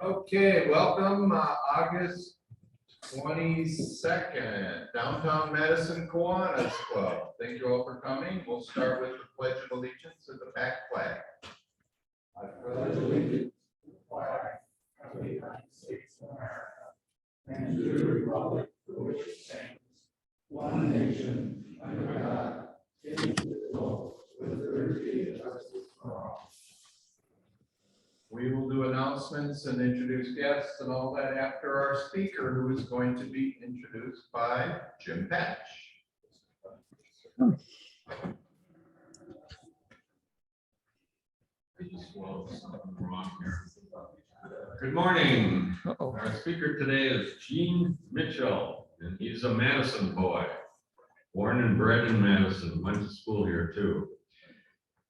Okay, welcome, August 22nd, Downtown Madison Kiwanis Club. Thank you all for coming. We'll start with the Pledge of Allegiance and the PAC flag. I pledge allegiance to the flag of the United States of America and to the republic for which it stands, one nation, under God, indivisible, with liberty and justice for all. We will do announcements and introduce guests and all that after our speaker, who is going to be introduced by Jim Patch. Good morning. Our speaker today is Gene Mitchell, and he's a Madison boy, born and bred in Madison, went to school here too.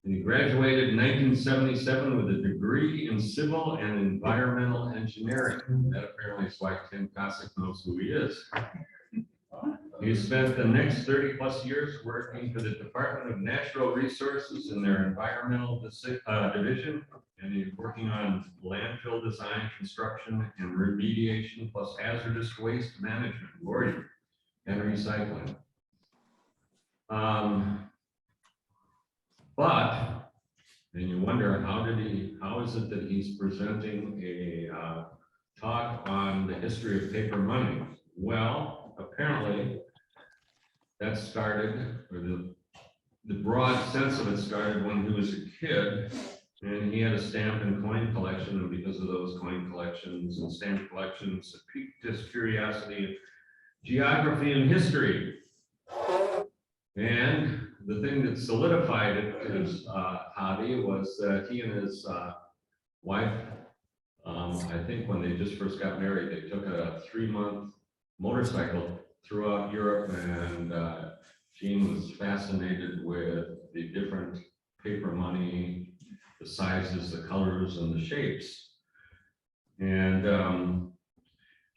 And he graduated in 1977 with a degree in civil and environmental engineering. That apparently is why Tim Kosick knows who he is. He spent the next 30 plus years working for the Department of Natural Resources in their environmental division, and he's working on landfill design, construction, and remediation, plus hazardous waste management, boarding, and recycling. But then you wonder, how is it that he's presenting a talk on the history of paper money? Well, apparently that started, or the broad sense of it started when he was a kid, and he had a stamp and coin collection, and because of those coin collections and stamp collections, it piqued his curiosity in geography and history. And the thing that solidified it, his hobby, was that he and his wife, I think when they just first got married, they took a 3-month motorcycle throughout Europe, and Gene was fascinated with the different paper money, the sizes, the colors, and the shapes. And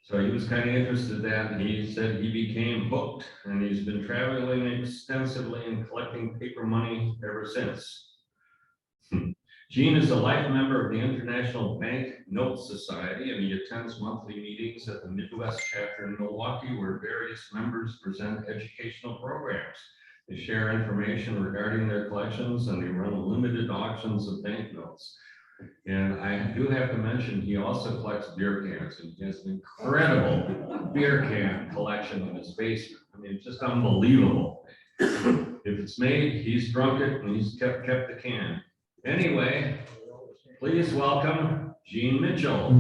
so he was kind of interested in that, and he said he became hooked, and he's been traveling extensively and collecting paper money ever since. Gene is a life member of the International Bank Note Society, and he attends monthly meetings at the Midwest chapter in Milwaukee, where various members present educational programs. They share information regarding their collections, and they run limited auctions of banknotes. And I do have to mention, he also collects beer cans, and he has an incredible beer can collection in his basement. I mean, it's just unbelievable. If it's made, he's drunk it, and he's kept the can. Anyway, please welcome Gene Mitchell.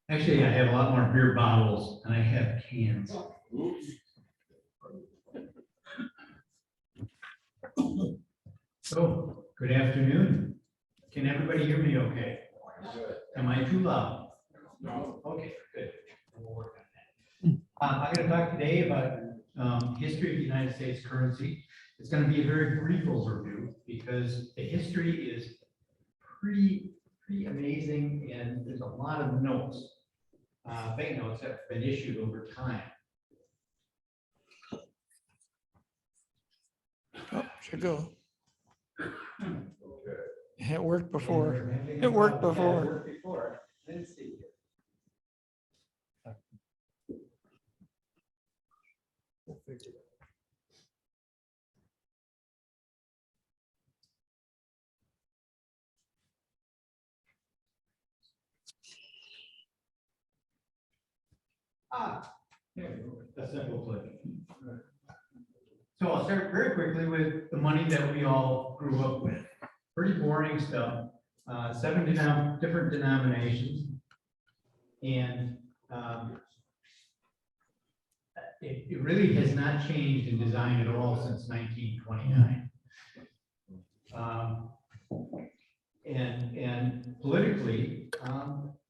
Actually, I have a lot more beer bottles than I have cans. So, good afternoon. Can everybody hear me okay? Am I too loud? No. Okay, good. We'll work on that. I'm going to talk today about history of the United States currency. It's going to be a very brief overview because the history is pretty amazing, and there's a lot of notes. Banknotes have been issued over time. Oh, should go. It worked before. It worked before. Let's see. We'll figure it out. A simple click. So I'll start very quickly with the money that we all grew up with. Pretty boring stuff. 7 different denominations, and it really has not changed in design at all since 1929. And politically,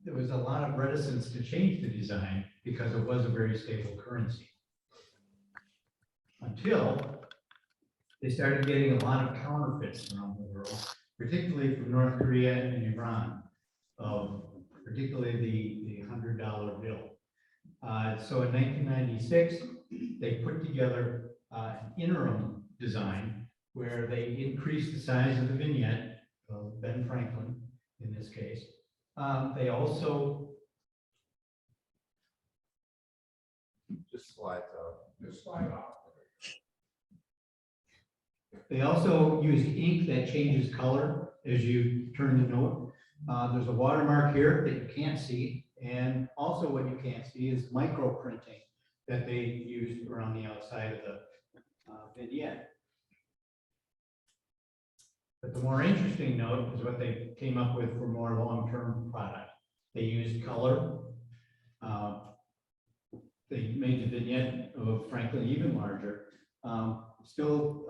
there was a lot of reticence to change the design because it was a very stable currency. until they started getting a lot of counterfeits around the world, particularly from North Korea and Iran, of particularly the $100 bill. So in 1996, they put together an interim design where they increased the size of the vignette, Ben Franklin in this case. They also Just slides out. Just slide out. They also use ink that changes color as you turn the note. There's a watermark here that you can't see. And also what you can't see is micro printing that they used around the outside of the vignette. But the more interesting note is what they came up with for more long-term product. They used color. They made the vignette of Franklin even larger. Still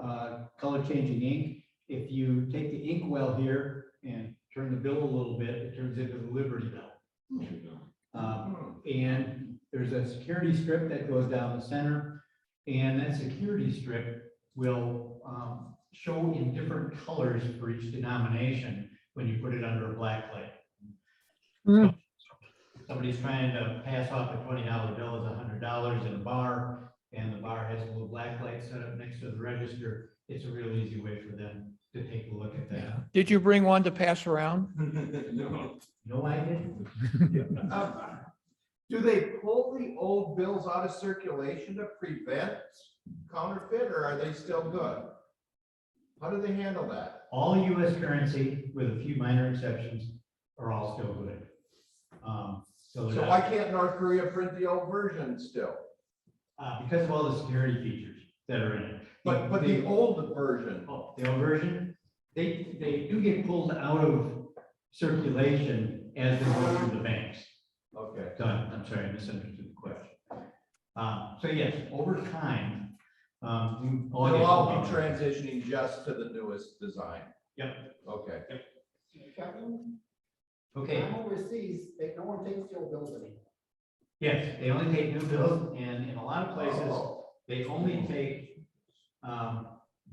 color changing ink. If you take the ink well here and turn the bill a little bit, it turns into the Liberty Bell. And there's a security strip that goes down the center, and that security strip will show in different colors for each denomination when you put it under a black light. Mm. Somebody's trying to pass off a $20 bill as $100 in a bar, and the bar has a little black light set up next to the register. It's a real easy way for them to take a look at that. Did you bring one to pass around? No, I didn't. Do they pull the old bills out of circulation to prevent counterfeit, or are they still good? How do they handle that? All US currency, with a few minor exceptions, are all still good. So So why can't North Korea print the old version still? because of all the security features that are in it. But the old version, Oh, the old version, they do get pulled out of circulation as they go through the banks. okay. Done, I'm sorry, I misunderstood the question. So yes, over time, we all They'll get all pulled be out. transitioning just to the newest design. Yep, Okay. Kevin, okay, I'm overseas, no one takes the old bills anymore. yes, they only take new bills, and in a lot of places, Oh, they only take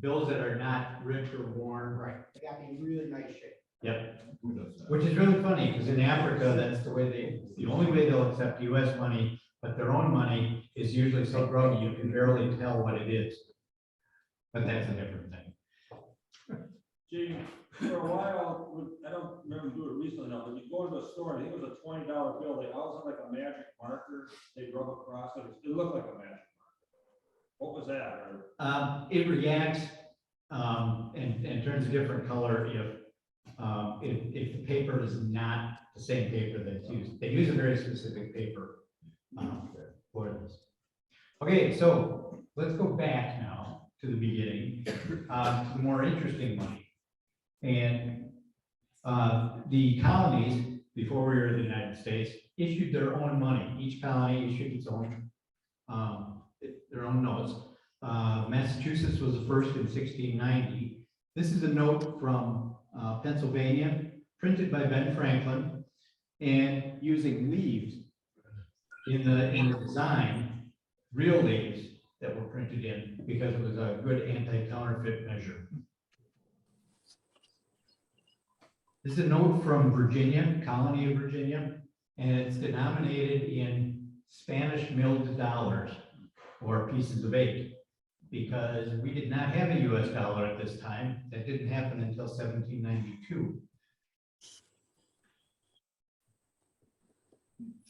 bills that are not ripped or worn. Right. They got to be in really nice shape. Yep, who does that? which is really funny, because in Africa, that's the way the only way they'll accept US money, but their own money is usually so grubby, you can barely tell what it is. But that's a different thing. Gee, for a while, I don't remember doing it recently now, but you go to the store, and it was a $20 bill, they always had like a magic marker, they rub across it, it looked like a magic marker. What was that, or? It reacts and turns a different color if the paper is not the same paper that's used. They use a very specific paper for this. Okay, so let's go back now to the beginning, to the more interesting money. And the colonies, before we were in the United States, issued their own money. Each colony issued its own their own notes. Massachusetts was the first in 1690. This is a note from Pennsylvania, printed by Ben Franklin, and using leaves in the design, real leaves that were printed in, because it was a good anti-counterfeit measure. This is a note from Virginia, colony of Virginia, and it's denominated in Spanish milled dollars, or pieces of 8, because we did not have a US dollar at this time. That didn't happen until 1792.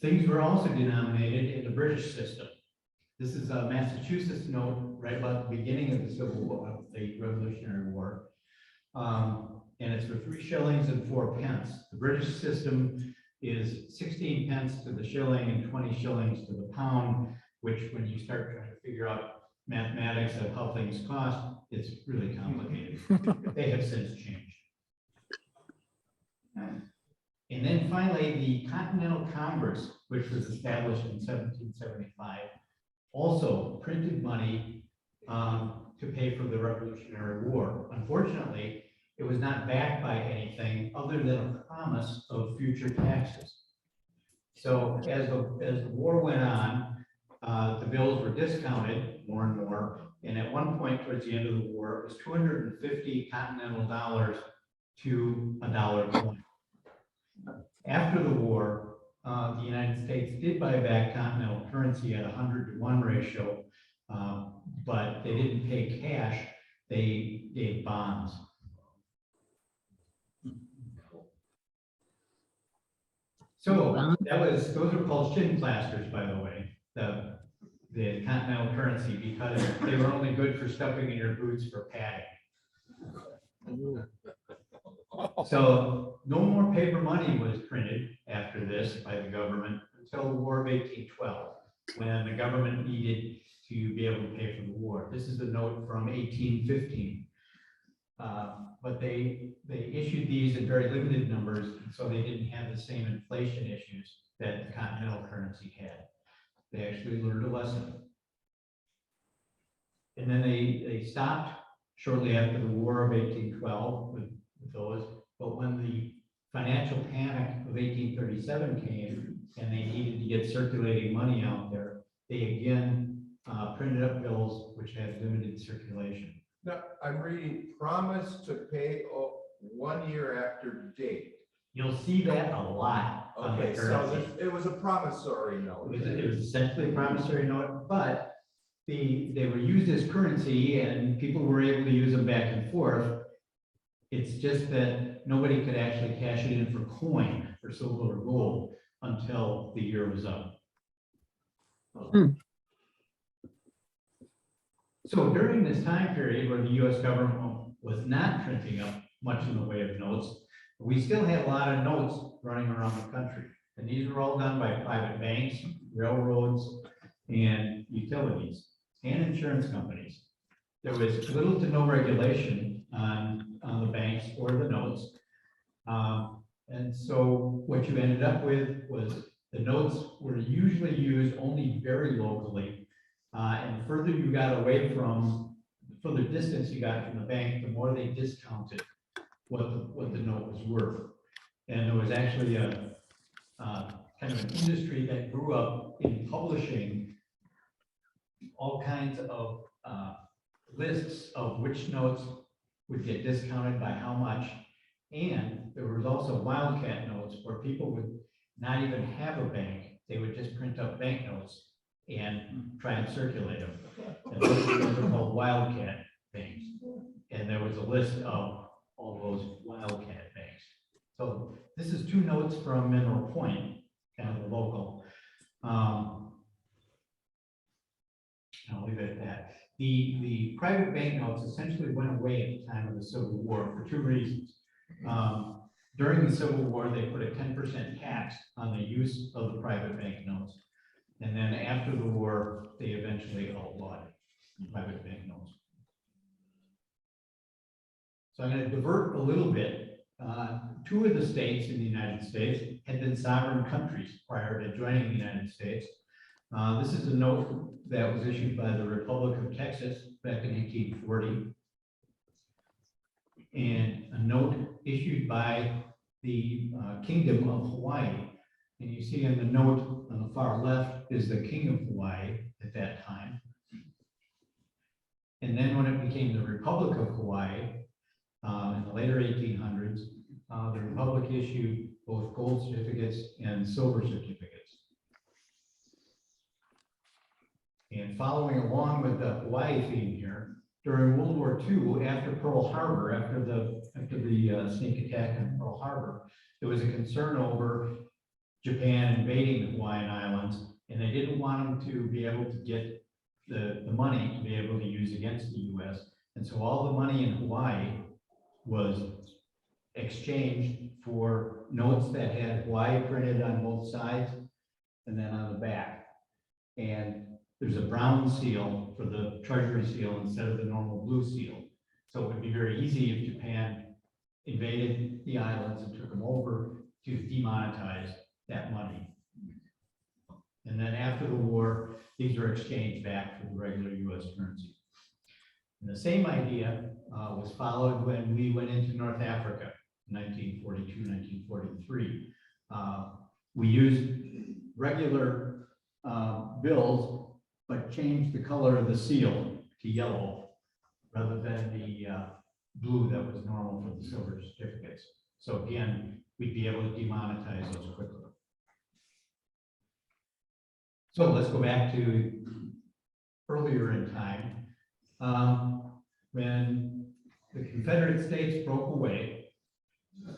Things were also denominated in the British system. This is a Massachusetts note right about the beginning of the Civil War, the Revolutionary War. And it's for 3 shillings and 4 pence. The British system is 16 pence to the shilling and 20 shillings to the pound, which when you start trying to figure out mathematics of how things cost, it's really complicated. They have since changed. And then finally, the Continental Congress, which was established in 1775, also printed money to pay for the Revolutionary War. Unfortunately, it was not backed by anything other than a promise of future taxes. So as the war went on, the bills were discounted more and more. And at one point towards the end of the war, it was 250 continental dollars to a dollar coin. After the war, the United States did buy back continental currency at a 100-to-1 ratio, but they didn't pay cash, they gave bonds. So those are called shin plasters, by the way, the continental currency, because they were only good for stuffing in your boots for padding. So no more paper money was printed after this by the government until the War of 1812, when the government needed to be able to pay for the war. This is a note from 1815. But they issued these in very limited numbers, so they didn't have the same inflation issues that the continental currency had. They actually learned a lesson. And then they stopped shortly after the War of 1812 with those. But when the financial panic of 1837 came and they needed to get circulating money out there, they again printed up bills which had limited circulation. No, I'm reading promise to pay 1 year after date. You'll see that a lot on the Okay, so currency. it was a promissory note. It was essentially a promissory note, but they were used as currency and people were able to use them back and forth. It's just that nobody could actually cash it in for coin, for silver or gold, until the year was up. So during this time period where the US government was not printing up much in the way of notes, we still had a lot of notes running around the country. And these were all done by private banks, railroads, and utilities, and insurance companies. There was little to no regulation on the banks or the notes. And so what you ended up with was the notes were usually used only very locally. And the further you got away from, the further distance you got from the bank, the more they discounted what the note was worth. And there was actually a kind of an industry that grew up in publishing all kinds of lists of which notes would get discounted by how much. And there was also wildcat notes where people would not even have a bank. They would just print up banknotes and try and circulate them. And those were called wildcat banks. And there was a list of all those wildcat banks. So this is two notes from Mineral Point, kind of the local. I'll leave it at that. The private banknotes essentially went away at the time of the Civil War for two reasons. During the Civil War, they put a 10% tax on the use of the private banknotes. And then after the war, they eventually outlawed private banknotes. So I'm going to divert a little bit. Two of the states in the United States had been sovereign countries prior to joining the United States. This is a note that was issued by the Republic of Texas back in 1840. And a note issued by the Kingdom of Hawaii. And you see in the note on the far left is the King of Hawaii at that time. And then when it became the Republic of Hawaii in the later 1800s, the Republic issued both gold certificates and silver certificates. And following along with the Hawaii theme here, during World War II, after Pearl Harbor, after the sneak attack on Pearl Harbor, there was a concern over Japan invading the Hawaiian Islands, and they didn't want them to be able to get the money to be able to use against the US. And so all the money in Hawaii was exchanged for notes that had Hawaii printed on both sides and then on the back. And there's a brown seal for the treasury seal instead of the normal blue seal. So it would be very easy if Japan invaded the islands and took them over to demonetize that money. And then after the war, these are exchanged back for the regular US currency. And the same idea was followed when we went into North Africa in 1942, 1943. We used regular bills but change the color of the seal to yellow rather than the blue that was normal for the silver certificates. So again, we'd be able to demonetize those quickly. So let's go back to earlier in time. When the Confederate States broke away,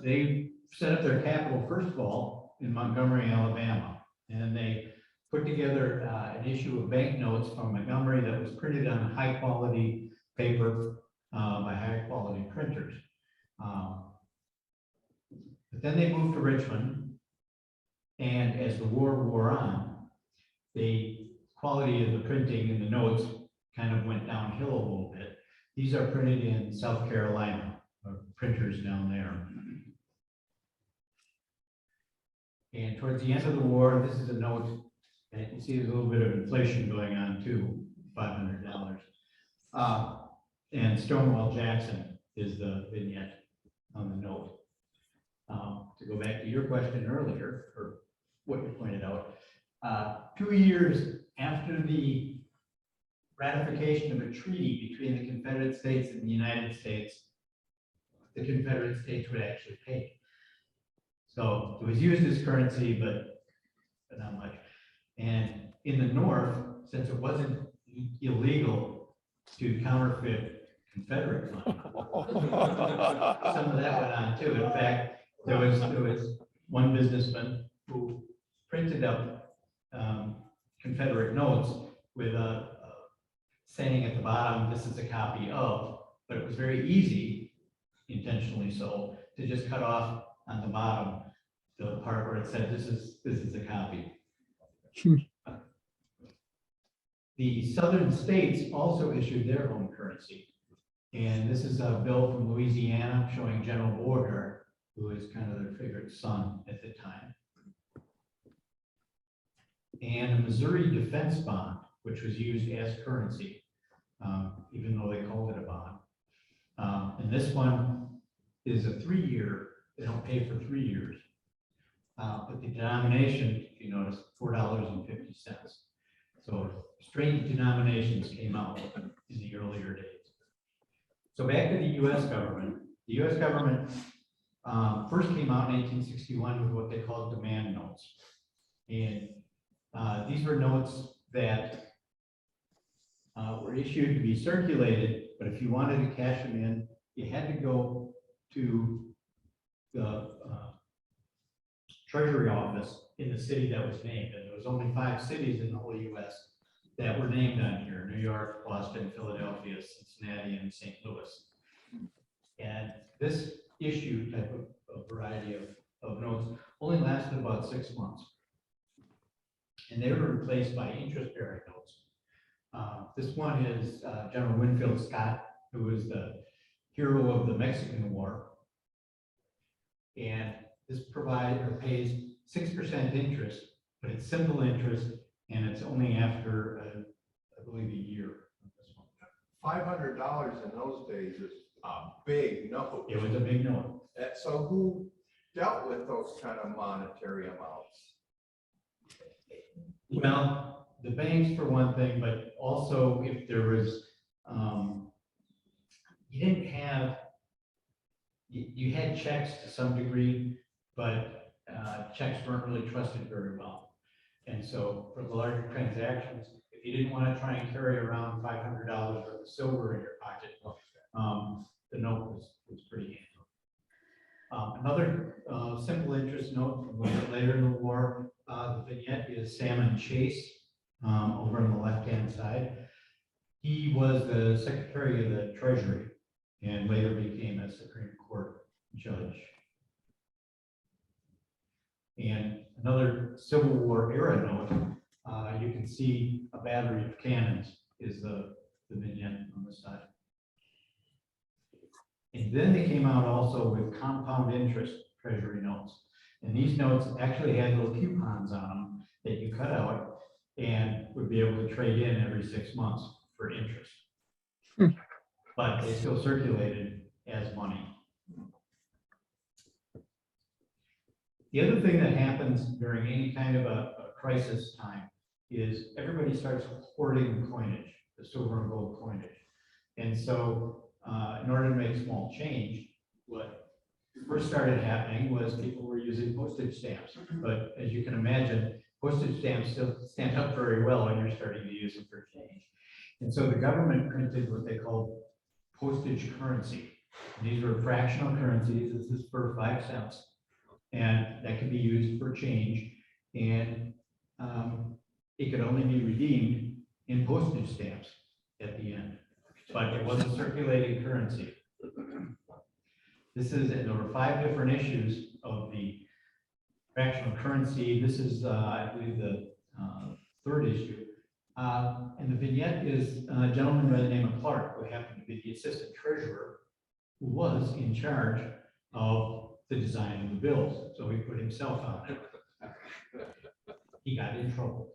they set up their capital, first of all, in Montgomery, Alabama. And they put together an issue of banknotes from Montgomery that was printed on high quality paper by high quality printers. But then they moved to Richmond, and as the war wore on, the quality of the printing and the notes kind of went downhill a little bit. These are printed in South Carolina, printers down there. And towards the end of the war, this is a note, and you can see there's a little bit of inflation going on too, $500. And Stonewall Jackson is the vignette on the note. To go back to your question earlier, or what you pointed out, 2 years after the ratification of a treaty between the Confederate States and the United States, the Confederate States would actually pay. So it was used as currency, but not much. And in the North, since it wasn't illegal to counterfeit Confederate money, some of that went on too. In fact, there was one businessman who printed up Confederate notes with a saying at the bottom, "This is a copy of," but it was very easy, intentionally so, to just cut off on the bottom the part where it said, this is a copy. The southern states also issued their own currency. And this is a bill from Louisiana showing General Beauregard, who is kind of their favorite son at the time. And a Missouri defense bond, which was used as currency, even though they called it a bond. And this one is a 3-year, they don't pay for 3 years. But the denomination, if you notice, $4.50. So strange denominations came out in the earlier days. So back to the US government. The US government first came out in 1861 with what they called demand notes. And these were notes that were issued to be circulated, but if you wanted to cash them in, you had to go to the Treasury office in the city that was named. And there was only 5 cities in the whole US that were named on here: New York, Boston, Philadelphia, Cincinnati, and St. Louis. And this issue type of variety of notes only lasted about 6 months. And they were replaced by interest-bearing notes. This one is General Winfield Scott, who was the hero of the Mexican War. And this provides or pays 6% interest, but it's simple interest, and it's only after, I believe, a year. $500 in those days is a big note. It was a big note. So who dealt with those kind of monetary amounts? Well, the banks for one thing, but also if there was, you didn't have, you had checks to some degree, but checks weren't really trusted very well. And so for the larger transactions, if you didn't want to try and carry around $500 worth of silver in your pocket, the note was pretty handy. Another simple interest note from a little bit later in the war, the vignette is Salmon Chase over on the left-hand side. He was the Secretary of the Treasury and later became a Supreme Court judge. And another Civil War era note, you can see a battery of cannons is the vignette on the side. And then they came out also with compound interest treasury notes. And these notes actually had little coupons on them that you cut out and would be able to trade in every 6 months for interest. But they still circulated as money. The other thing that happens during any kind of a crisis time is everybody starts hoarding the coinage, the silver and gold coinage. And so, in order to make small change, what first started happening was people were using postage stamps. But as you can imagine, postage stamps still stand up very well when you're starting to use them for change. And so the government printed what they called postage currency. And these were fractional currencies. This is for 5 cents. And that could be used for change. And it could only be redeemed in postage stamps at the end. But it was a circulating currency. This is, and there were 5 different issues of the fractional currency. This is, I believe, the 3rd issue. And the vignette is a gentleman by the name of Clark, who happened to be the assistant treasurer, who was in charge of the design of the bills. So he put himself on there. He got in trouble.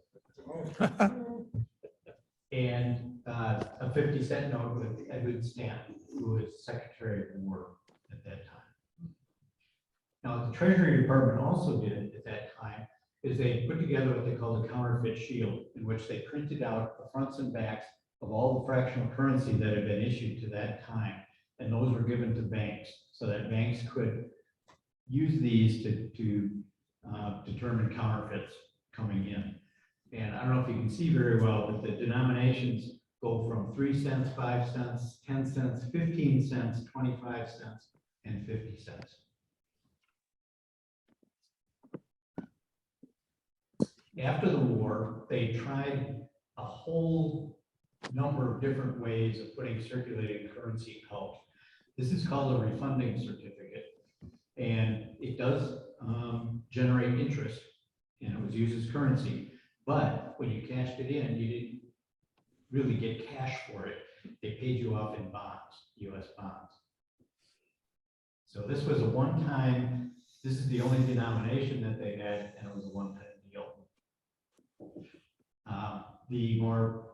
And a 50-cent note with Edwin Stanton, who was Secretary of War at that time. Now, what the Treasury Department also did at that time is they put together what they called a counterfeit shield, in which they printed out the fronts and backs of all the fractional currency that had been issued to that time. And those were given to banks so that banks could use these to determine counterfeits coming in. And I don't know if you can see very well, but the denominations go from 3 cents, 5 cents, 10 cents, 15 cents, 25 cents, and 50 cents. After the war, they tried a whole number of different ways of putting circulating currency out. This is called a refunding certificate, and it does generate interest, and it was used as currency. But when you cashed it in, you didn't really get cash for it. They paid you off in bonds, US bonds. So this was a one-time, this is the only denomination that they had, and it was a one-time deal. The more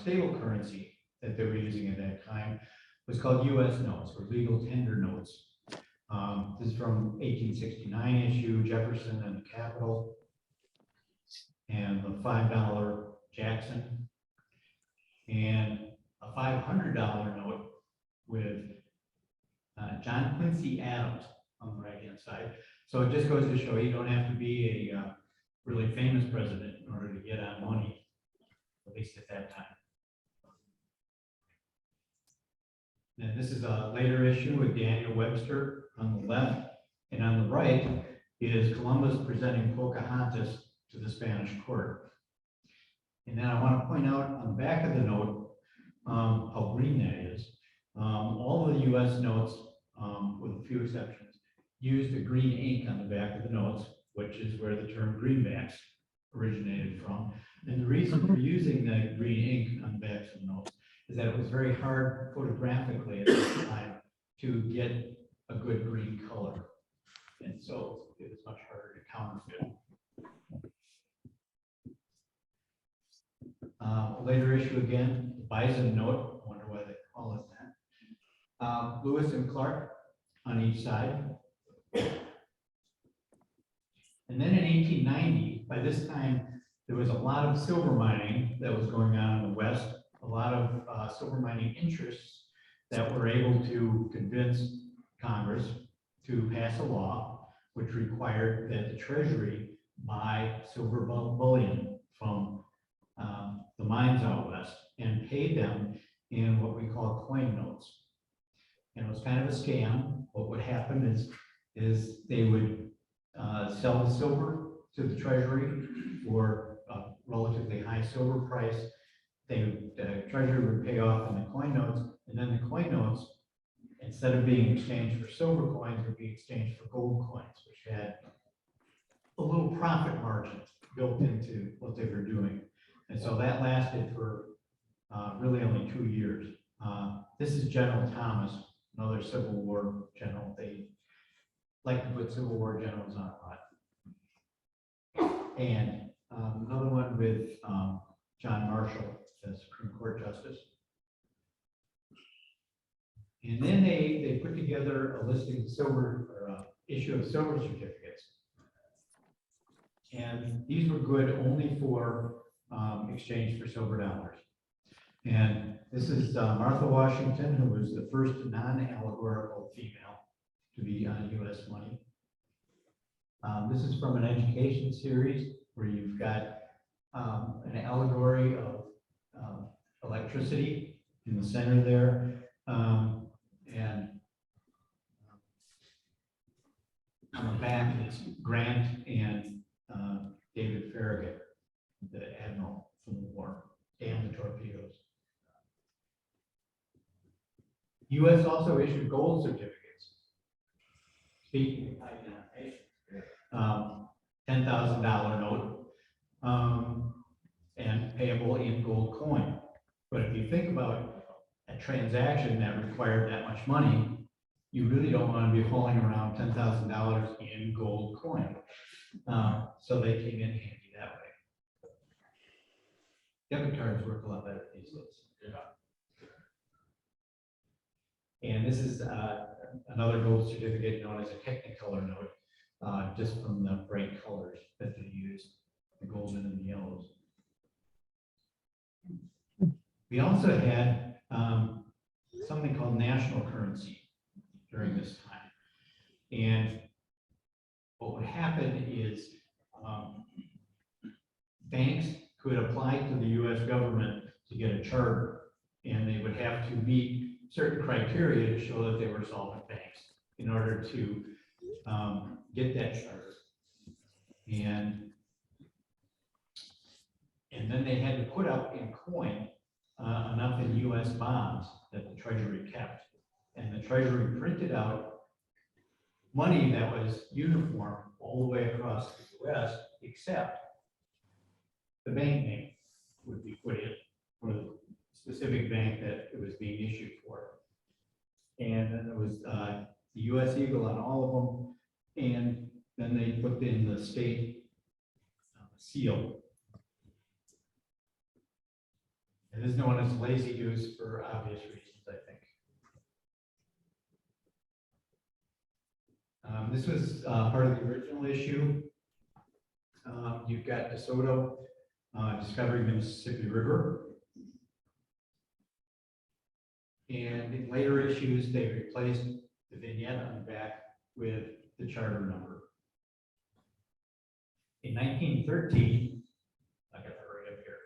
stable currency that they were using at that time was called US notes, or legal tender notes. This is from 1869 issue, Jefferson and the Capitol, and the $5 Jackson, and a $500 note with John Quincy Adams on the right-hand side. So it just goes to show you don't have to be a really famous president in order to get on money, at least at that time. And this is a later issue with Daniel Webster on the left, and on the right is Columbus presenting Pocahontas to the Spanish court. And then I want to point out on the back of the note how green that is. All of the US notes, with a few exceptions, used a green ink on the back of the notes, which is where the term greenbacks originated from. And the reason for using the green ink on the backs of the notes is that it was very hard photographically at that time to get a good green color. And so it was much harder to counterfeit. Later issue again, the Bison note, I wonder why they call it that. Lewis and Clark on each side. And then in 1890, by this time, there was a lot of silver mining that was going on in the West, a lot of silver mining interests that were able to convince Congress to pass a law which required that the Treasury buy silver bullion from the mines out west and pay them in what we call coin notes. And it was kind of a scam. What would happen is they would sell the silver to the Treasury for a relatively high silver price. The Treasury would pay off in the coin notes, and then the coin notes, instead of being exchanged for silver coins, would be exchanged for gold coins, which had a little profit margin built into what they were doing. And so that lasted for really only 2 years. This is General Thomas, another Civil War general. They like to put Civil War generals on a lot. And another one with John Marshall, the Supreme Court Justice. And then they put together a listing of silver, or issue of silver certificates. And these were good only for exchange for silver dollars. And this is Martha Washington, who was the first non-allegorical female to be on US money. This is from an education series where you've got an allegory of electricity in the center there. And on the back, it's Grant and David Farragut, the admiral from the war, and the torpedoes. US also issued gold certificates. Speaking of identification, $10,000 note and payable in gold coin. But if you think about a transaction that required that much money, you really don't want to be hauling around $10,000 in gold coin. So they came in handy that way. Debit cards work a lot better these days. And this is another gold certificate known as a Technicolor note, just from the bright colors that they used, the golden and the yellows. We also had something called national currency during this time. And what would happen is banks could apply to the US government to get a charter, and they would have to meet certain criteria to show that they were solvent banks in order to get that charter. And then they had to put up in coin enough in US bonds that the Treasury kept. And the Treasury printed out money that was uniform all the way across the US, except the bank name would be put in for the specific bank that it was being issued for. And then there was the US Eagle on all of them. And then they put in the state seal. And this is known as lazy goose for obvious reasons, I think. This was part of the original issue. You've got DeSoto discovering the Mississippi River. And in later issues, they replaced the vignette on the back with the charter number. In 1913, I got to hurry up here.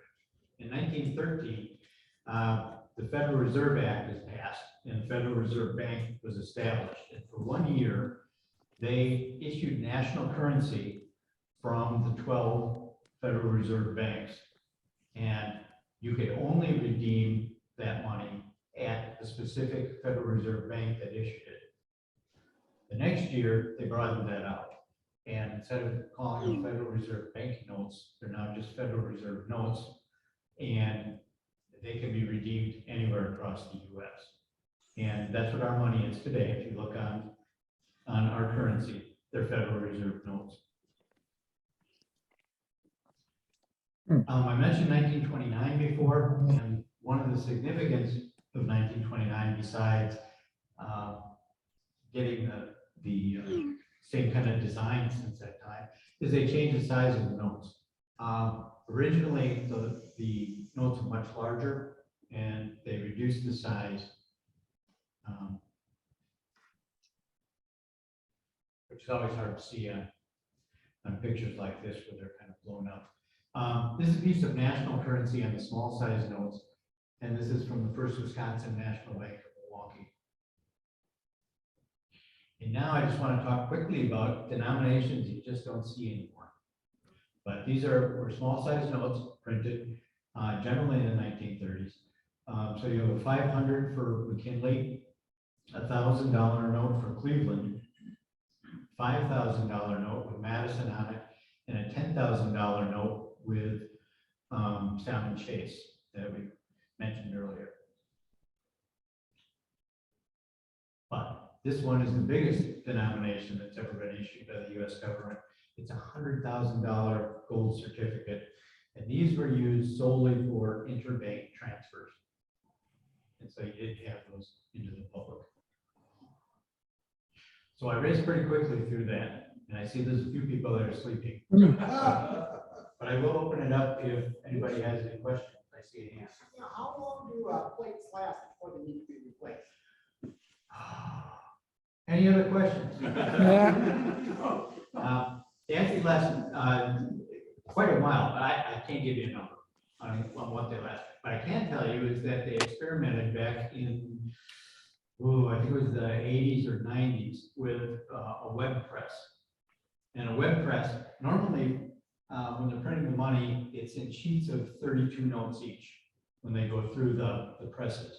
In 1913, the Federal Reserve Act was passed and the Federal Reserve Bank was established. And for 1 year, they issued national currency from the 12 Federal Reserve banks. And you could only redeem that money at the specific Federal Reserve Bank that issued it. The next year, they broadened that out. And instead of calling them Federal Reserve Bank notes, they're now just Federal Reserve notes. And they can be redeemed anywhere across the US. And that's what our money is today. If you look on our currency, they're Federal Reserve notes. I mentioned 1929 before, and one of the significance of 1929, besides getting the same kind of design since that time, is they changed the size of the notes. Originally, the notes were much larger, and they reduced the size, which is always hard to see on pictures like this where they're kind of blown up. This is a piece of national currency on the small size notes, and this is from the First Wisconsin National Bank of Milwaukee. And now I just want to talk quickly about denominations you just don't see anymore. But these were small size notes printed generally in the 1930s. So you have a 500 for McKinley, a $1,000 note for Cleveland, $5,000 note with Madison on it, and a $10,000 note with Salmon Chase that we mentioned earlier. But this one is the biggest denomination that's ever been issued by the US government. It's a $100,000 gold certificate. And these were used solely for interbank transfers. And so you didn't have those into the public. So I raced pretty quickly through that. And I see there's a few people that are sleeping. But I will open it up if anybody has any questions. I see a hand. Now, how long do plates last before they need to be replaced? Any other questions? Yeah. They actually last quite a while, but I can't give you a number on what they last. But I can tell you is that they experimented back in, I think it was the 80s or 90s with a web press. And a web press, normally, when they're printing the money, it's in sheets of 32 notes each when they go through the presses.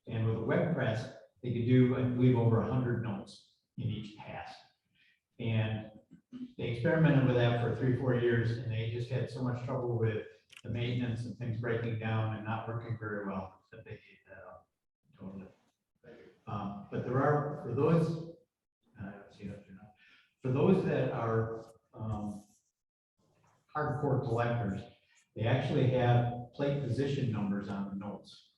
And with a web press, they could do, I believe, over 100 notes in each pass. And they experimented with that for 3-4 years, and they just had so much trouble with the maintenance and things breaking down and not working very well that they gave that up totally. But there are, for those, I don't see that, for those that are hardcore collectors, they actually have plate position numbers on the notes.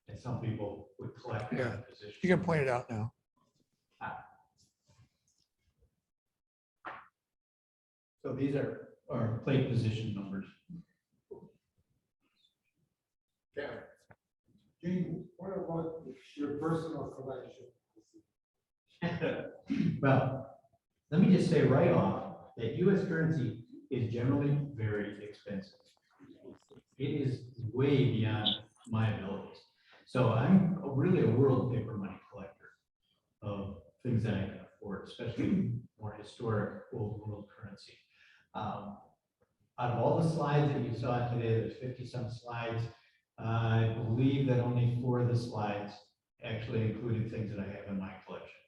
And some people would collect Yeah. that position. You can point it out now. So these are plate position numbers. Gene, what about your personal collection? Well, let me just say right off that US currency is generally very expensive. It is way beyond my abilities. So I'm really a world paper money collector of things that I can afford, especially more historic old world currency. Out of all the slides that you saw today, there's 50-some slides. I believe that only 4 of the slides actually included things that I have in my collection.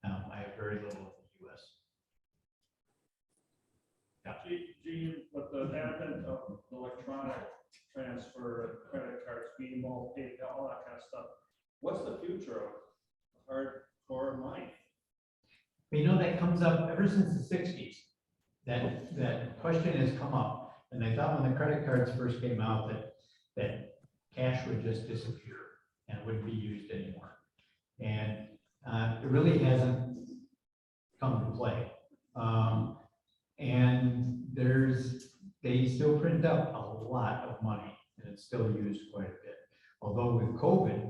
I have very little in the US. Gene, with the advent of electronic transfer, credit cards, BMO, PayPal, all that kind of stuff, what's the future of hardcore money? You know, that comes up ever since the 60s. That question has come up. And I thought when the credit cards first came out that cash would just disappear and wouldn't be used anymore. And it really hasn't come to play. And they still print up a lot of money and it's still used quite a bit. Although with COVID,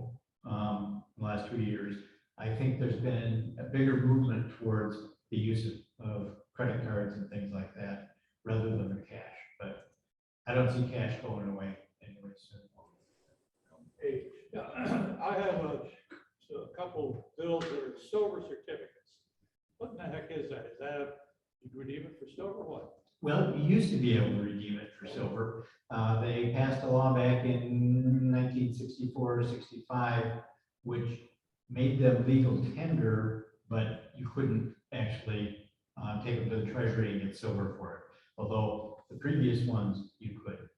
the last 2 years, I think there's been a bigger movement towards the use of credit cards and things like that rather than the cash. But I don't see cash going away anyway soon. Hey, I have a couple bills that are silver certificates. What in the heck is that? Is that, you redeem it for silver, what? Well, you used to be able to redeem it for silver. They passed a law back in 1964 or 65, which made them legal tender, but you couldn't actually take them to the treasury and get silver for it. Although the previous ones you could.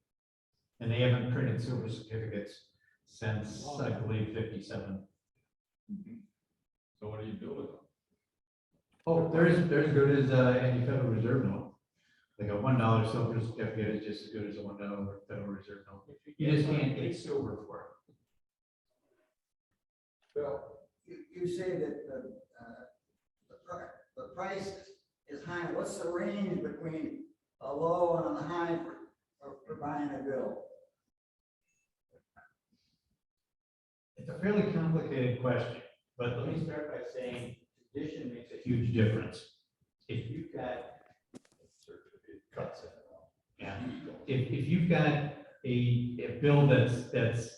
And they haven't printed silver certificates since, I believe, 57. So what do you do with them? Oh, they're as good as any Federal Reserve note. Like a $1 silver certificate is just as good as a $1 Federal Reserve note. You just can't get silver for it. Bill, you say that the price is high. What's the range between a low and a high for buying a bill? It's a fairly complicated question, but let me start by saying tradition makes a huge difference. If you've got yeah, if you've got a bill that's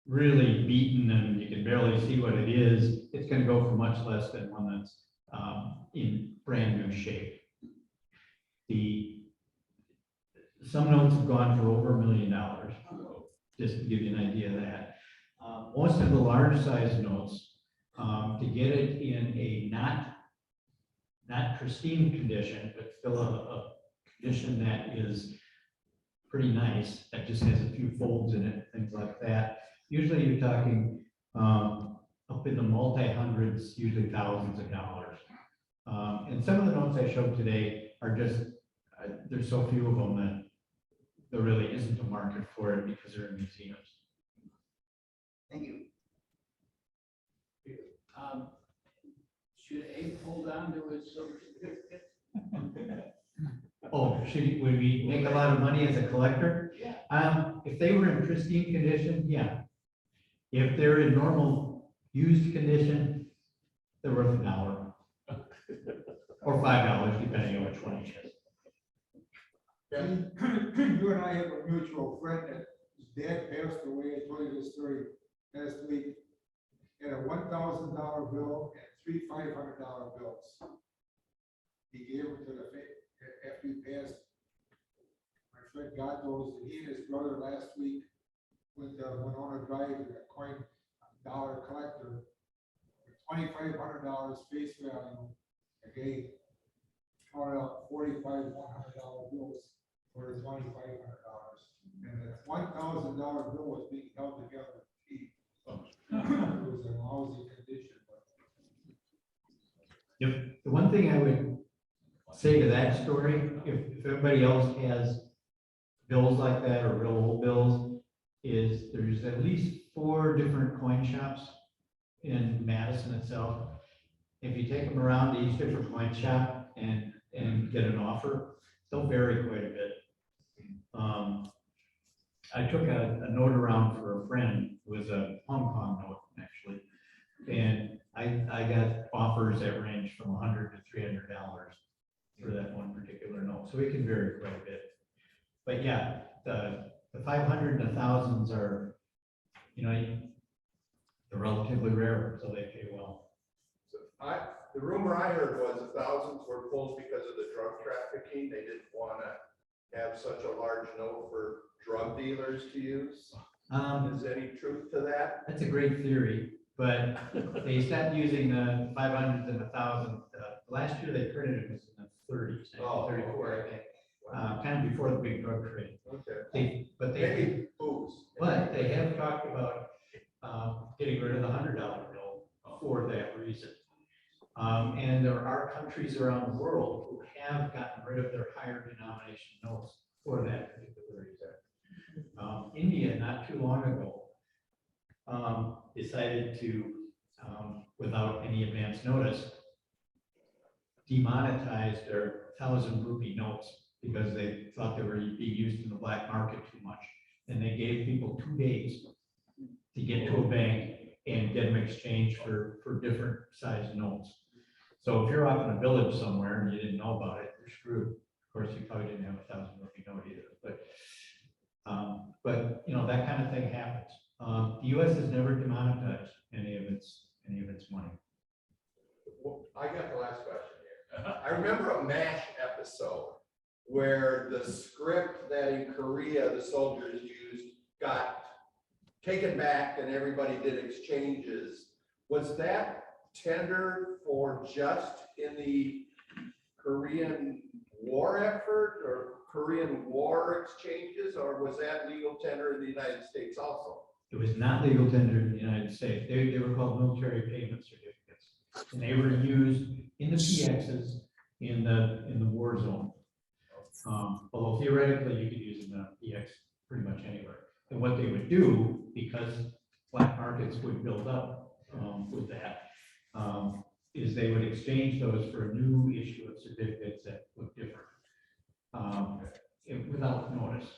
really beaten and you can barely see what it is, it's going to go for much less than one that's in brand new shape. Some notes have gone for over $1 million, just to give you an idea of that. Most of the large size notes, to get it in a not pristine condition, but still a condition that is pretty nice, that just has a few folds in it, things like that. Usually you're talking up in the multi-hundreds, usually thousands of dollars. And some of the notes I showed today are just, there's so few of them that there really isn't a market for it because they're in museums. Thank you. Should Abe hold on to his silver certificate? Oh, would we make a lot of money as a collector? Yeah. If they were in pristine condition, yeah. If they're in normal used condition, they're worth $1. Or $5, depending on which one it is. You and I have a mutual friend that his dad passed away. I told you this story last week. Had a $1,000 bill and 3 $500 bills. He gave them to the after he passed. My friend God knows that he and his brother last week went on a drive in a coin dollar collector. $2,500 face value. Okay. Tore out $45 $100 bills for $2,500. And that $1,000 bill was being held together with teeth. It was in lousy condition. The one thing I would say to that story, if everybody else has bills like that or real old bills, is there's at least 4 different coin shops in Madison itself. If you take them around to each different coin shop and get an offer, they'll vary quite a bit. I took a note around for a friend, it was a Hong Kong note, actually. And I got offers that range from $100 to $300 for that one particular note. So it can vary quite a bit. But yeah, the 500 and the thousands are, they're relatively rare, so they pay well. So the rumor I heard was the thousands were pulled because of the drug trafficking. They didn't want to have such a large note for drug dealers to use. Is there any truth to that? That's a great theory, but they stopped using the 500s and the 1000s. Last year they printed it was in the 30s, 1934, I think. Kind of before the big drug trade. Okay. Maybe booze. But they have talked about getting rid of the $100 bill for that reason. And there are countries around the world who have gotten rid of their higher denomination notes for that particular reason. India, not too long ago, decided to, without any advance notice, demonetize their 1,000 rupee notes because they thought they were being used in the black market too much. And they gave people 2 days to get to a bank and get them exchanged for different size notes. So if you're off in a village somewhere and you didn't know about it, you're screwed. Of course, you probably didn't have a 1,000 rupee note either, but that kind of thing happens. The U.S. has never demonetized any of its money. Well, I got the last question here. I remember a MASH episode where the script that in Korea the soldiers used got taken back and everybody did exchanges. Was that tender for just in the Korean War effort or Korean War exchanges, or was that legal tender in the United States also? It was not legal tender in the United States. They were called military payment certificates. And they were used in the PXs in the war zone. Although theoretically you could use them in a PX pretty much anywhere. And what they would do, because black markets would build up with that, is they would exchange those for a new issue of certificates that look different without notice.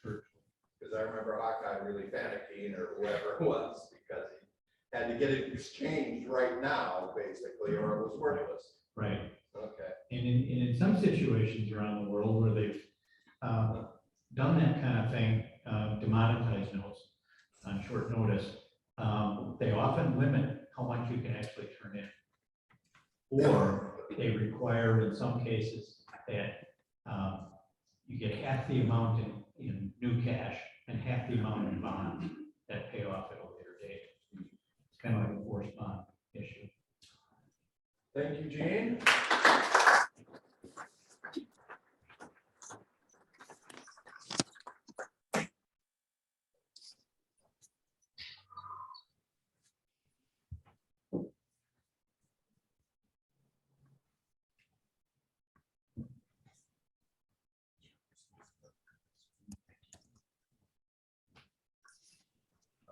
Because I remember Hawkeye really panicking or whoever it was because he had to get it exchanged right now, basically, or it was worthless. Right. Okay. And in some situations around the world where they've done that kind of thing, demonetized notes on short notice, they often limit how much you can actually turn in. Or they require, in some cases, that you get half the amount in new cash and half the amount in bonds that pay off at a later date. It's kind of like a forced bond issue. Thank you, Gene.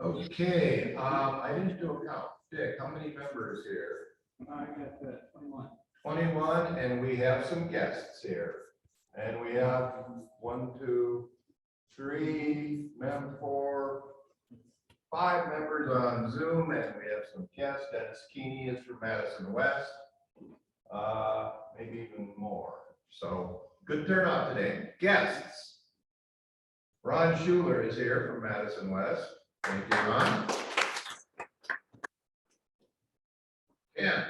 Okay, I didn't do a count. Dick, how many members here? I got 21. 21, and we have some guests here. And we have 1, 2, 3, 4, 5 members on Zoom, and we have some guests. Dennis Keeney is from Madison West. Maybe even more. So good turnout today. Guests. Ron Schuler is here from Madison West. Thank you, Ron. Yeah.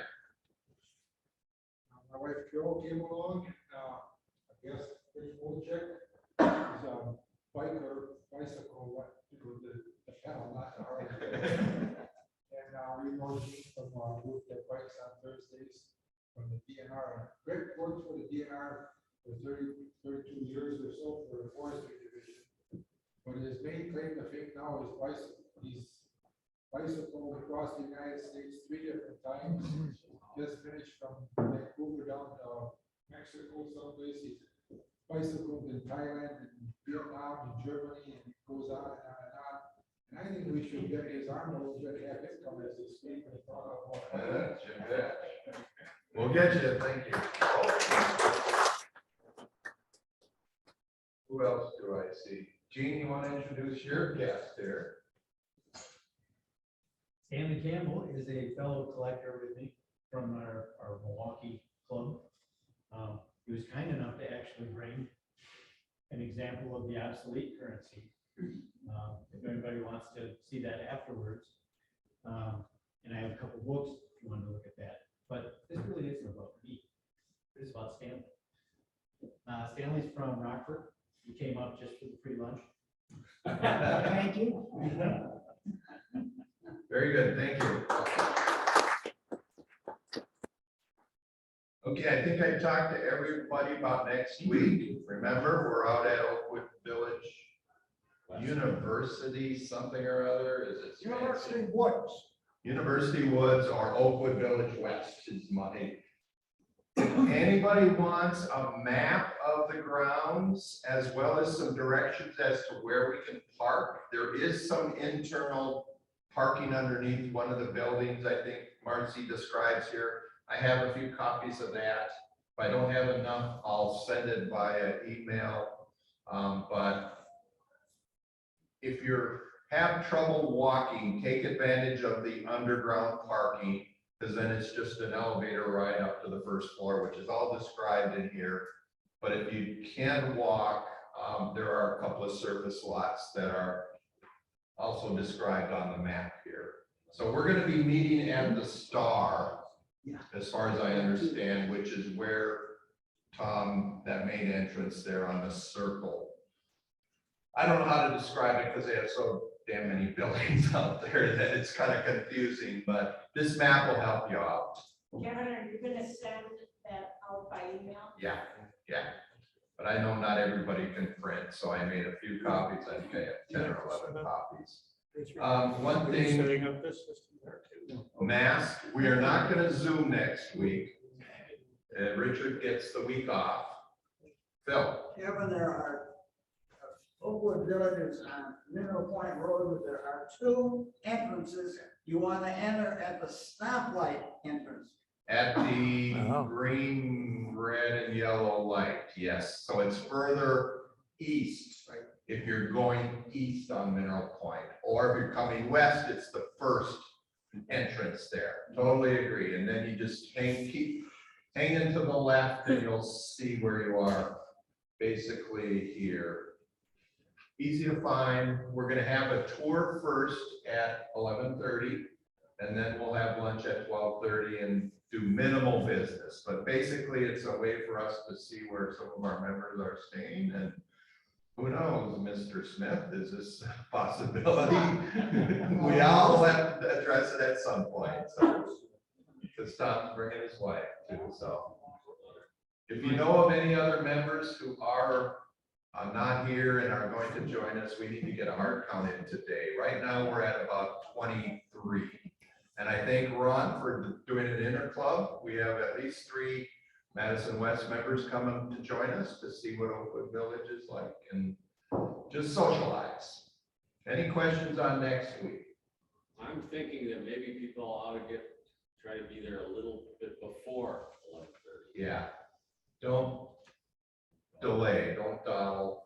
My wife Carol came along, I guess, pretty full check. It's bicycle, what, the pedal, not the hard. And we know Gene from Group That Bikes on Thursdays from the DNR. Greg worked for the DNR for 32 years or so for the forestry division. But his main claim to fame now is bicycle. He's bicycled across the United States 3 different times. Just finished from Vancouver down to Mexico someplace. He's bicycled in Thailand and Vietnam and Germany, and it goes on and on and on. And I think we should get his arm a little bit, have him come as a speaker and talk about. We'll get you. Thank you. Who else do I see? Gene, you want to introduce your guest here? Stanley Campbell is a fellow collector with me from our Milwaukee club. He was kind enough to actually bring an example of the obsolete currency. If anybody wants to see that afterwards. And I have a couple books if you want to look at that. But this really isn't about me. This is about Stanley. Stanley's from Rockford. He came up just for the free lunch. Thank you. Very good, thank you. Okay, I think I talked to everybody about next week. Remember, we're out at Oakwood Village University, something or other, is it? University Woods. University Woods or Oakwood Village West is my. If anybody wants a map of the grounds as well as some directions as to where we can park, there is some internal parking underneath one of the buildings, I think Marcy describes here. I have a few copies of that. If I don't have enough, I'll send it via email. But if you have trouble walking, take advantage of the underground parking, because then it's just an elevator ride up to the first floor, which is all described in here. But if you can walk, there are a couple of surface lots that are also described on the map here. So we're going to be meeting at the Star, as far as I understand, which is where, Tom, that main entrance there on the circle. I don't know how to describe it because they have so damn many buildings out there that it's kind of confusing, but this map will help you out. Kevin, are you gonna send that out by email? Yeah. But I know not everybody can print, so I made a few copies. I think I have 10 or 11 copies. One thing, Setting up this system there too. mask, we are not going to Zoom next week. Richard gets the week off. Phil. Kevin, there are Oakwood Villages on Mineral Point Road, there are 2 entrances. You want to enter at the stoplight entrance. At the Oh. green, red, and yellow light, yes. So it's further east, Right. if you're going east on Mineral Point. Or if you're coming west, it's the first entrance there. Totally agree. And then you just keep hanging to the left and you'll see where you are basically here. Easy to find. We're gonna have a tour first at 11:30, and then we'll have lunch at 12:30 and do minimal business. But basically, it's a way for us to see where some of our members are staying, and who knows, Mr. Smith, is this a possibility? We all have to address it at some point, so. Because Tom's bringing his wife too, so. If you know of any other members who are not here and are going to join us, we need to get a hard count in today. Right now, we're at about 23. And I think, Ron, for doing an interclub, we have at least 3 Madison West members coming to join us to see what Oakwood Village is like and just socialize. Any questions on next week? I'm thinking that maybe people ought to try to be there a little bit before 11:30. Yeah. Don't delay, don't dawdle.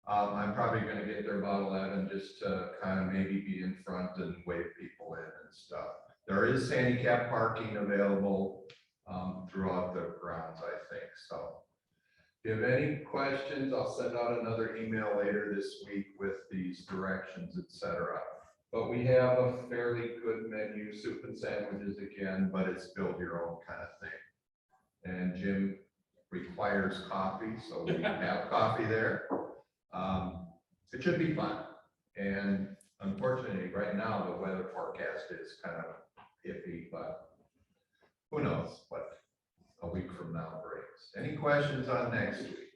I'm probably gonna get there about 11, just to kind of maybe be in front and wave people in and stuff. There is handicap parking available throughout the grounds, I think, so. If you have any questions, I'll send out another email later this week with these directions, etc. But we have a fairly good menu, soup and sandwiches again, but it's build your own kind of thing. And Jim requires coffee, so we have coffee there. It should be fun. And unfortunately, right now, the weather forecast is kind of iffy, but who knows what a week from now brings. Any questions on next week?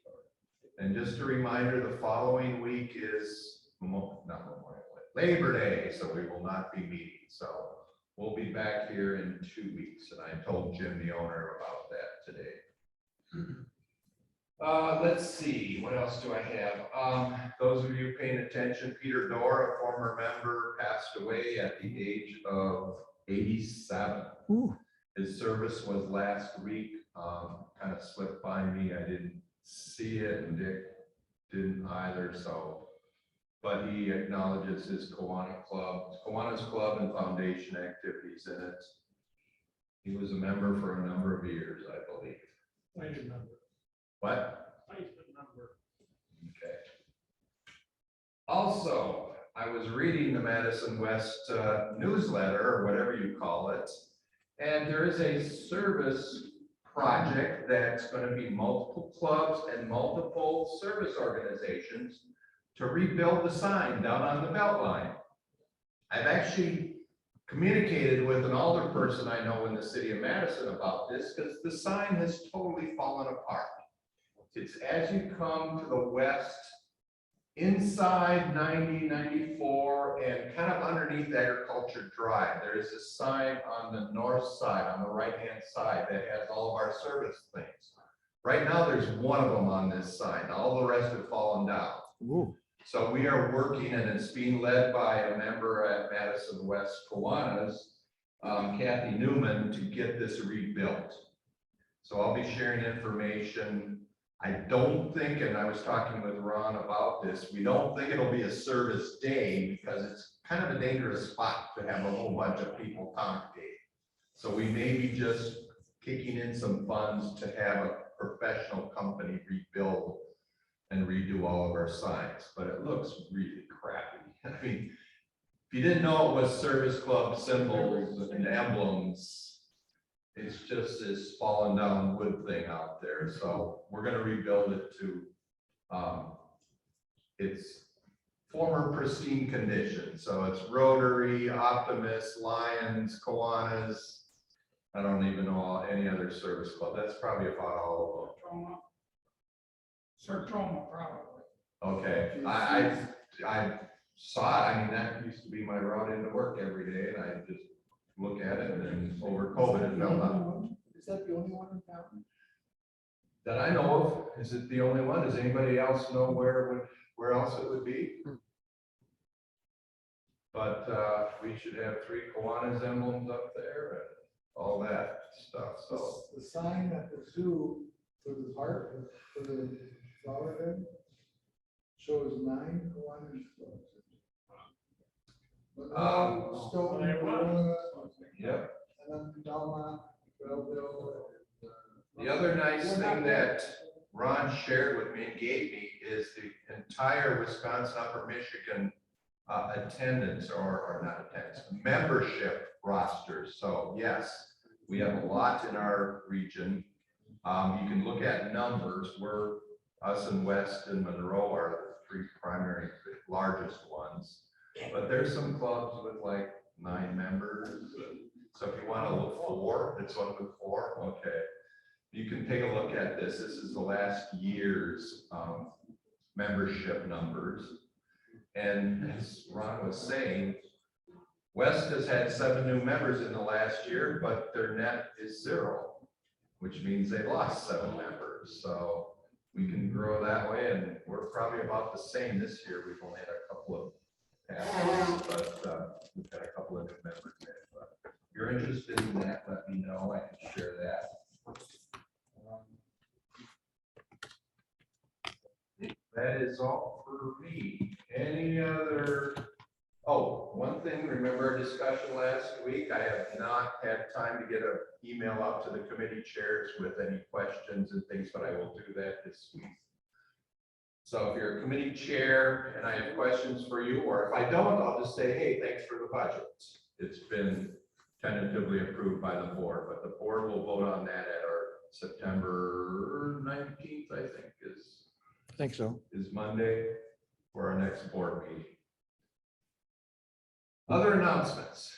And just a reminder, the following week is Labor Day, so we will not be meeting. So we'll be back here in 2 weeks, and I told Jim, the owner, about that today. Let's see, what else do I have? Those of you paying attention, Peter Dorr, a former member, passed away at the age of 87. Ooh. His service was last week, kind of slipped by me. I didn't see it, and Dick didn't either, so. But he acknowledges his Kiwanis Club and Foundation activities in it. He was a member for a number of years, I believe. I remember. What? I remember. Okay. Also, I was reading the Madison West newsletter, or whatever you call it, and there is a service project that's going to be multiple clubs and multiple service organizations to rebuild the sign down on the belt line. I've actually communicated with an older person I know in the city of Madison about this, because the sign has totally fallen apart. It's as you come to the west, inside 90, 94, and kind of underneath Agriculture Drive. There is a sign on the north side, on the right-hand side, that has all of our service things. Right now, there's one of them on this sign. All the rest have fallen down. Ooh. So we are working, and it's being led by a member at Madison West Kiwanis, Kathy Newman, to get this rebuilt. So I'll be sharing information. I don't think, and I was talking with Ron about this, we don't think it'll be a service day because it's kind of a dangerous spot to have a whole bunch of people congregate. So we may be just kicking in some funds to have a professional company rebuild and redo all of our signs, but it looks really crappy. I mean, if you didn't know it was service club symbols and emblems, it's just this fallen down wood thing out there. So we're going to rebuild it to its former pristine condition. So it's Rotary, Optimist, Lions, Kiwanis. I don't even know any other service club. That's probably about all of them. Sertroma, probably. Okay, I saw it. I mean, that used to be my route into work every day, and I just look at it, and then over COVID it fell out. Is that the only one in town? That I know of. Is it the only one? Does anybody else know where else it would be? But we should have 3 Kiwanis emblems up there and all that stuff. So The sign at the zoo for the park, for the flower bed, shows 9 Kiwanis clubs. Stone, Corona, yep. and then Delma, Belleville. The other nice thing that Ron shared with me and gave me is the entire Wisconsin Upper Michigan attendance, or not attendance, membership roster. So yes, we have a lot in our region. You can look at numbers. Us and West and Monroe are the 3 primary largest ones, but there's some clubs with like 9 members. So if you want to look 4, it's one with 4. Okay. You can take a look at this. This is the last year's membership numbers. And as Ron was saying, West has had 7 new members in the last year, but their net is 0, which means they lost 7 members. So we can grow that way, and we're probably about the same this year. We've only had a couple of passes, but we've got a couple of new members there. But if you're interested in that, let me know. I can share that. thing, remember our discussion last week? I have not had time to get an email out to the committee chairs with any questions and things, but I will do that this week. So if you're a committee chair and I have questions for you, or if I don't, I'll just say, hey, thanks for the budget. It's been tentatively approved by the board, but the board will vote on that at our September 19th, I think I think so. is Monday for our next board meeting. Other announcements.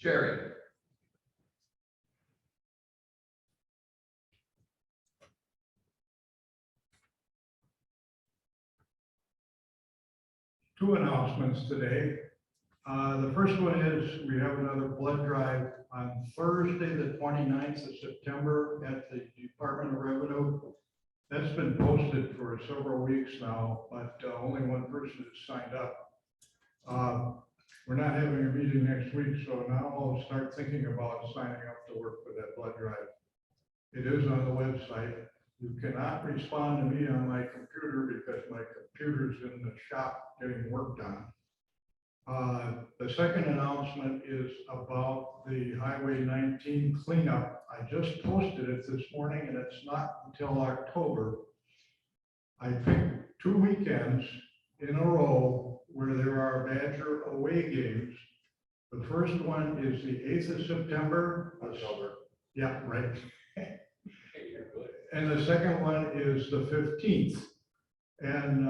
Jerry. Two announcements today. The first one is we have another blood drive on Thursday, the 29th of September at the Department of Revenue. That's been posted for several weeks now, but only one person has signed up. We're not having a meeting next week, so now I'll start thinking about signing up to work for that blood drive. It is on the website. You cannot respond to me on my computer because my computer's in the shop getting work done. The second announcement is about the Highway 19 cleanup. I just posted it this morning and it's not until October. I picked 2 weekends in a row where there are Badger away games. The first one is the 8th of September. October. Yeah, right. And the second one is the 15th. And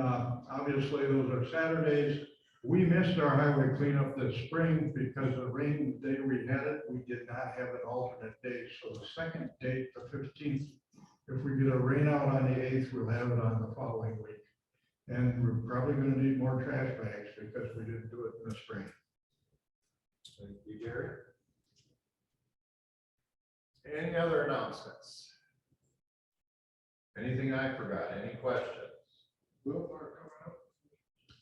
obviously those are Saturdays. We missed our highway cleanup this spring because of the rain the day we had it. We did not have an alternate date. So the second date, the 15th, if we get a rain out on the 8th, we'll have it on the following week. And we're probably going to need more trash bags because we didn't do it in the spring. Thank you, Jerry. Any other announcements? Anything I forgot? Any questions? Wilmar coming up.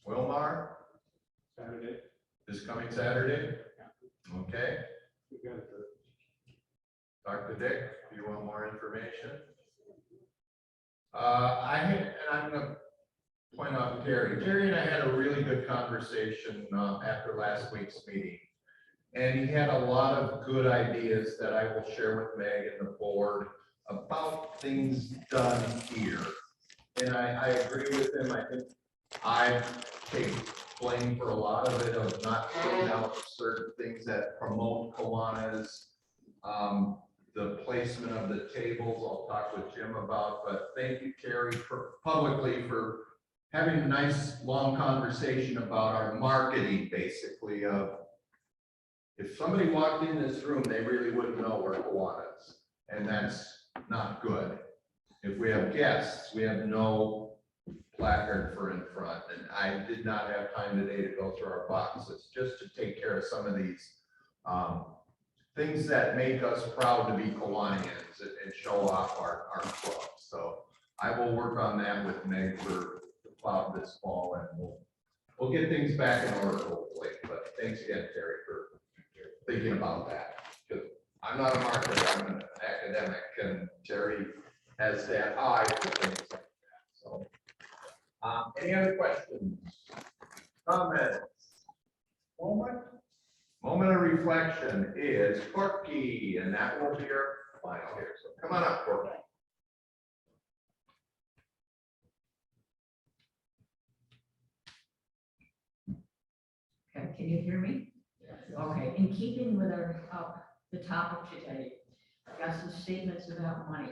Wilmar, Saturday. this coming Saturday? Okay. We got Dr. Dick, do you want more information? And I'm gonna point out Terry. Terry and I had a really good conversation after last week's meeting. And he had a lot of good ideas that I will share with Meg and the board about things done here. And I agree with him. I think I take blame for a lot of it, of not putting out certain things that promote Kiwanis. The placement of the tables, I'll talk with Jim about, but thank you, Terry, publicly for having a nice, long conversation about our marketing, basically, of if somebody walked in this room, they really wouldn't know we're Kiwanis, and that's not good. If we have guests, we have no placard for in front, and I did not have time today to go through our boxes, just to take care of some of these things that make us proud to be Kiwanians and show off our club. So I will work on that with Meg for the club this fall, and we'll get things back in order hopefully. But thanks again, Terry, for thinking about that. Because I'm not a marketer, I'm an academic, and Terry has that eye for things like that. So, any other questions? Comments? Moment of reflection is Corky, and that will be our final here. So come on up, Corky. Okay, can you hear me? Okay, in keeping with our, the topic today, I've got some statements about money.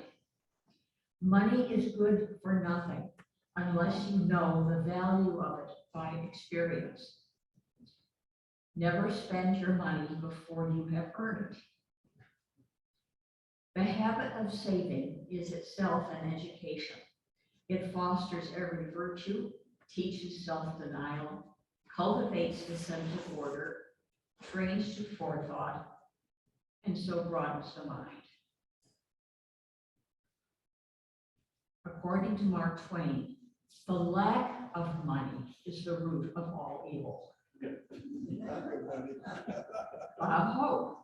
Money is good for nothing unless you know the value of it by experience. Never spend your money before you have earned it. The habit of saving is itself an education. It fosters every virtue, teaches self-denial, cultivates the sense of order, trains to forethought, and so broadens the mind. According to Mark Twain, the lack of money is the root of all evil. Hope.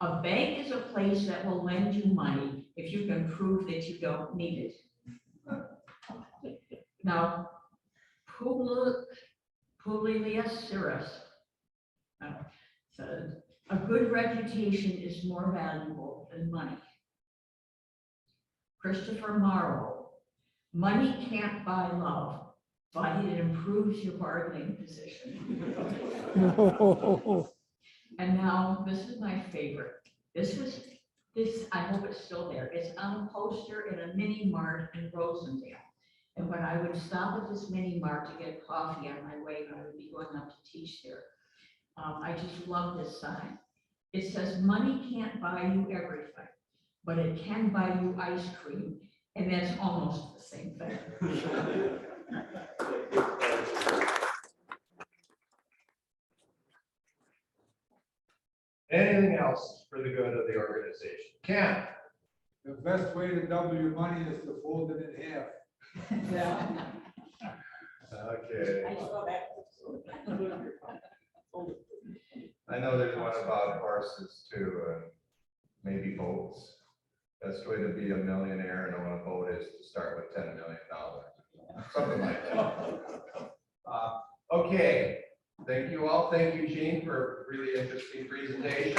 A bank is a place that will lend you money if you can prove that you don't need it. Now, Publius Syrus So a good reputation is more valuable than money. Christopher Marlowe, money can't buy love, but it improves your bargaining position. And now, this is my favorite. This, I hope it's still there. It's on a poster in a mini mart in Rosendale. And when I would stop at this mini mart to get coffee on my way, when I would be going up to teach there, I just love this sign. It says, money can't buy you everything, but it can buy you ice cream. And that's almost the same thing. Anything else for the good of the organization? Ken? The best way to double your money is to fold it in half. Okay. I saw that. I know there's one about horses too, and maybe boats. Best way to be a millionaire and own a boat is to start with $10 million. Something like that. Okay, thank you all. Thank you, Gene, for a really interesting presentation.